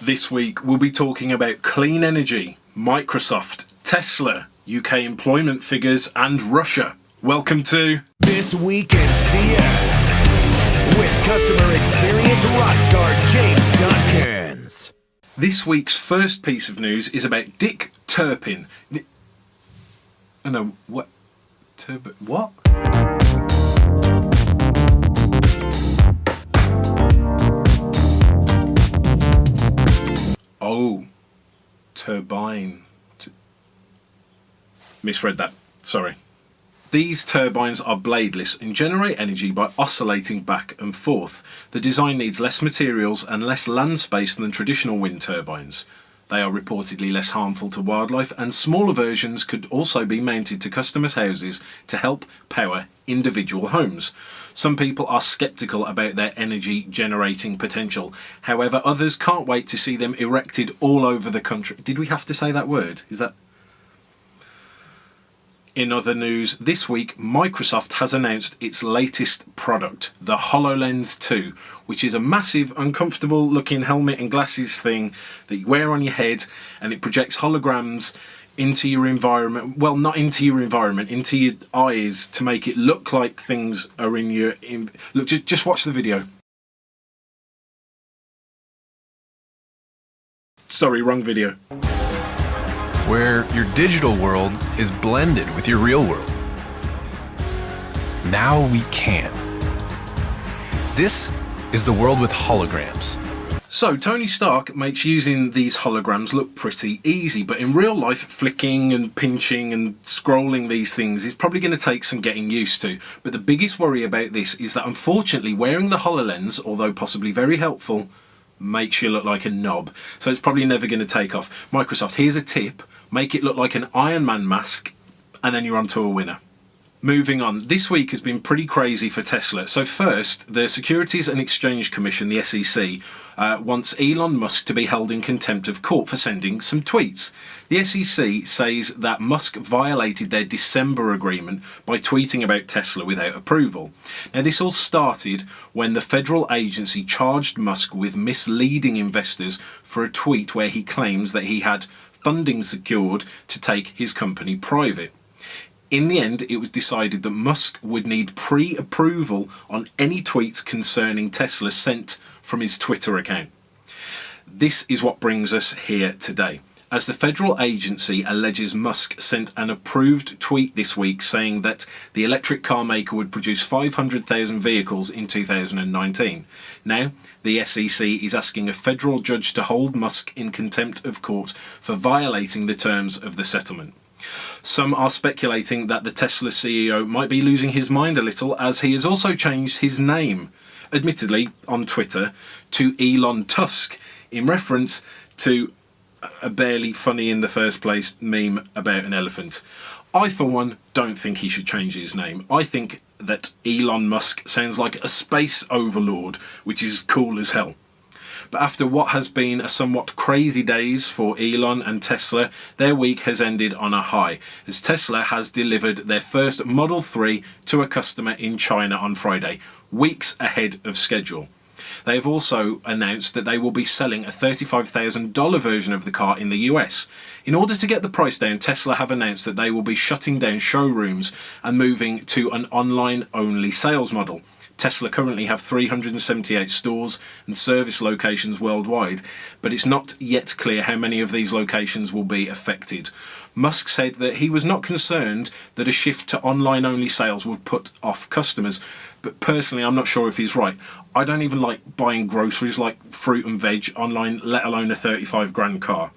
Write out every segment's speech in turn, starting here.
This week we'll be talking about clean energy, Microsoft, Tesla, UK employment figures and Russia. Welcome to This Week in CS with customer experience rockstar James Dodkins. This week's first piece of news is about Dick Turpin. What? What? Oh, turbine. Misread that. Sorry. These turbines are bladeless and generate energy by oscillating back and forth. The design needs less materials and less land space than traditional wind turbines. They are reportedly less harmful to wildlife, and smaller versions could also be mounted to customers' houses to help power individual homes. Some people are sceptical about their energy generating potential. However, others can't wait to see them erected all over the country. Did we have to say that word? Is that... In other news, this week Microsoft has announced its latest product, the Hololens 2, which is a massive, uncomfortable looking helmet and glasses thing that you wear on your head, and it projects holograms into your environment. Well, not into your environment, into your eyes, to make it look like things are in your... Look, just watch the video. Sorry, wrong video. Where your digital world is blended with your real world. Now we can. This is the world with holograms. So, Tony Stark makes using these holograms look pretty easy, but in real life, flicking and pinching and scrolling these things is probably going to take some getting used to. But the biggest worry about this is that unfortunately wearing the HoloLens, although possibly very helpful, makes you look like a knob. So it's probably never going to take off. Microsoft, here's a tip. Make it look like an Iron Man mask, and then you're on to a winner. Moving on, this week has been pretty crazy for Tesla. So first, the Securities and Exchange Commission, the SEC, wants Elon Musk to be held in contempt of court for sending some tweets. The SEC says that Musk violated their December agreement by tweeting about Tesla without approval. Now, this all started when the federal agency charged Musk with misleading investors for a tweet where he claims that he had funding secured to take his company private. In the end, it was decided that Musk would need pre-approval on any tweets concerning Tesla sent from his Twitter account. This is what brings us here today, as the federal agency alleges Musk sent an approved tweet this week saying that the electric car maker would produce 500,000 vehicles in 2019. Now, the SEC is asking a federal judge to hold Musk in contempt of court for violating the terms of the settlement. Some are speculating that the Tesla CEO might be losing his mind a little, as he has also changed his name, admittedly on Twitter, to Elon Tusk, in reference to a barely funny in the first place meme about an elephant. I, for one, don't think he should change his name. I think that Elon Musk sounds like a space overlord, which is cool as hell. But after what has been a somewhat crazy days for Elon and Tesla, their week has ended on a high, as Tesla has delivered their first Model 3 to a customer in China on Friday, weeks ahead of schedule. They have also announced that they will be selling a $35,000 version of the car in the US. In order to get the price down, Tesla have announced that they will be shutting down showrooms and moving to an online-only sales model. Tesla currently have 378 stores and service locations worldwide, but it's not yet clear how many of these locations will be affected. Musk said that he was not concerned that a shift to online-only sales would put off customers, but personally I'm not sure if he's right. I don't even like buying groceries like fruit and veg online, let alone a 35 grand car.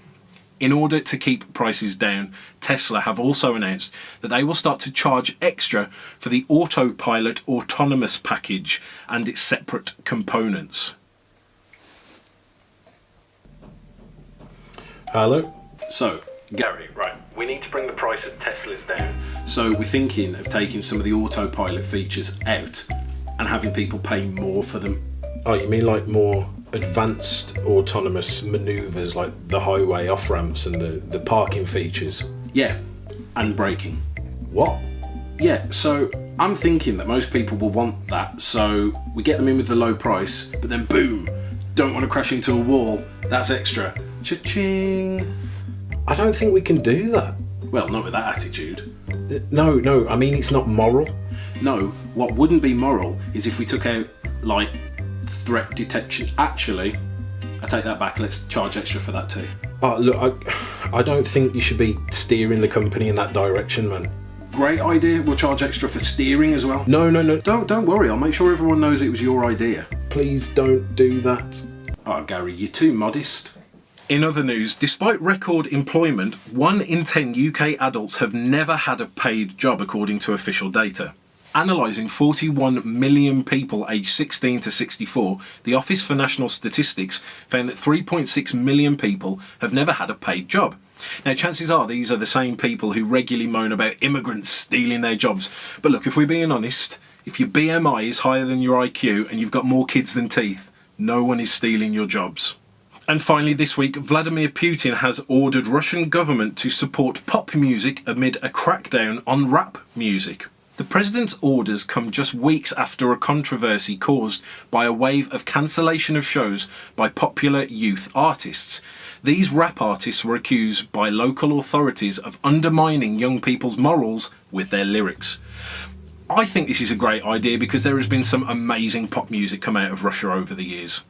In order to keep prices down, Tesla have also announced that they will start to charge extra for the Autopilot autonomous package and its separate components. Hello? So, Gary, right, we need to bring the price of Teslas down. So we're thinking of taking some of the Autopilot features out and having people pay more for them. Oh, you mean like more advanced autonomous manoeuvres like the highway off-ramps and the parking features? Yeah, and braking. What? Yeah, so I'm thinking that most people will want that, so we get them in with the low price, but then boom, don't want to crash into a wall, that's extra. Cha-ching. I don't think we can do that. Well, not with that attitude. No, I mean, it's not moral. No, what wouldn't be moral is if we took out, like, threat detection. Actually, I take that back, let's charge extra for that too. Oh, look, I don't think you should be steering the company in that direction, man. Great idea, we'll charge extra for steering as well. No. Don't worry, I'll make sure everyone knows it was your idea. Please don't do that. Oh, Gary, you're too modest. In other news, despite record employment, 1 in 10 UK adults have never had a paid job according to official data. Analysing 41 million people aged 16 to 64, the Office for National Statistics found that 3.6 million people have never had a paid job. Now, chances are these are the same people who regularly moan about immigrants stealing their jobs. But look, if we're being honest, if your BMI is higher than your IQ and you've got more kids than teeth, no one is stealing your jobs. And finally this week, Vladimir Putin has ordered Russian government to support pop music amid a crackdown on rap music. The president's orders come just weeks after a controversy caused by a wave of cancellation of shows by popular youth artists. These rap artists were accused by local authorities of undermining young people's morals with their lyrics. I think this is a great idea because there has been some amazing pop music come out of Russia over the years.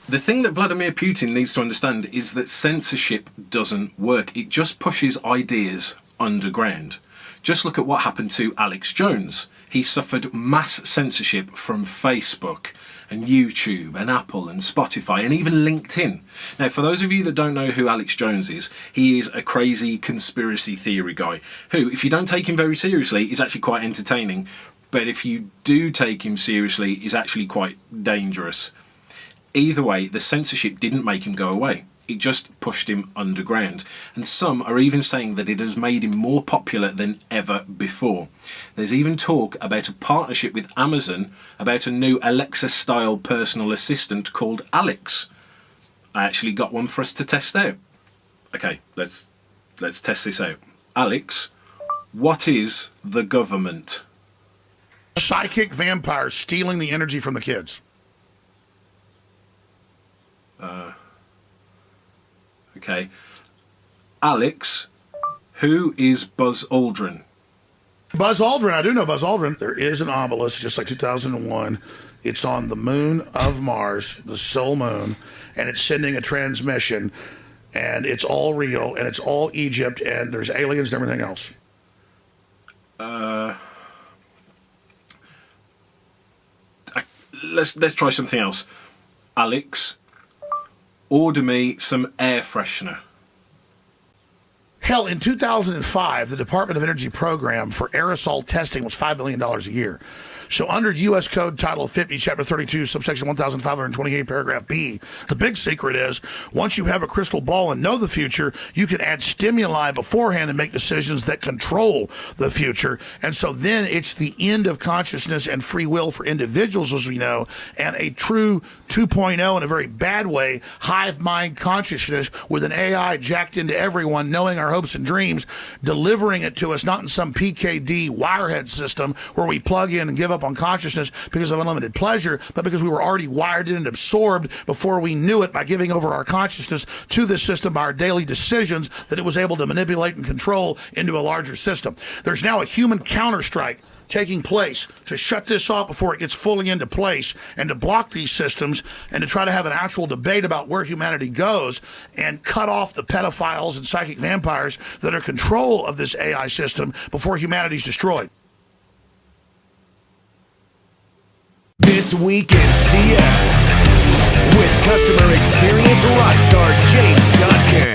The thing that Vladimir Putin needs to understand is that censorship doesn't work. It just pushes ideas underground. Just look at what happened to Alex Jones. He suffered mass censorship from Facebook and YouTube and Apple and Spotify and even LinkedIn. Now, for those of you that don't know who Alex Jones is, he is a crazy conspiracy theory guy who, if you don't take him very seriously, is actually quite entertaining. But if you do take him seriously, is actually quite dangerous. Either way, the censorship didn't make him go away. It just pushed him underground. And some are even saying that it has made him more popular than ever before. There's even talk about a partnership with Amazon about a new Alexa-style personal assistant called Alex. I actually got one for us to test out. Okay, let's test this out. Alex, what is the government? Psychic vampires stealing the energy from the kids. Okay. Alex, who is Buzz Aldrin? Buzz Aldrin, I do know Buzz Aldrin. There is an obelisk, just like 2001. It's on the moon of Mars, the sole moon, and it's sending a transmission, and it's all real, and it's all Egypt, and there's aliens and everything else. Let's try something else. Alex, order me some air freshener. Hell, in 2005, the Department of Energy program for aerosol testing was $5 billion a year. So under U.S. Code Title 50, Chapter 32, subsection 1528, paragraph B, the big secret is once you have a crystal ball and know the future, you can add stimuli beforehand and make decisions that control the future. And so then it's the end of consciousness and free will for individuals, as we know, and a true 2.0 in a very bad way, hive mind consciousness with an AI jacked into everyone, knowing our hopes and dreams, delivering it to us, not in some PKD wirehead system where we plug in and give up on consciousness because of unlimited pleasure, but because we were already wired in and absorbed before we knew it by giving over our consciousness to this system by our daily decisions that it was able to manipulate and control into a larger system. There's now a human counterstrike taking place to shut this off before it gets fully into place and to block these systems and to try to have an actual debate about where humanity goes and cut off the pedophiles and psychic vampires that are in control of this AI system before humanity's destroyed. This week in CS. with customer experience rockstar James Dodkins.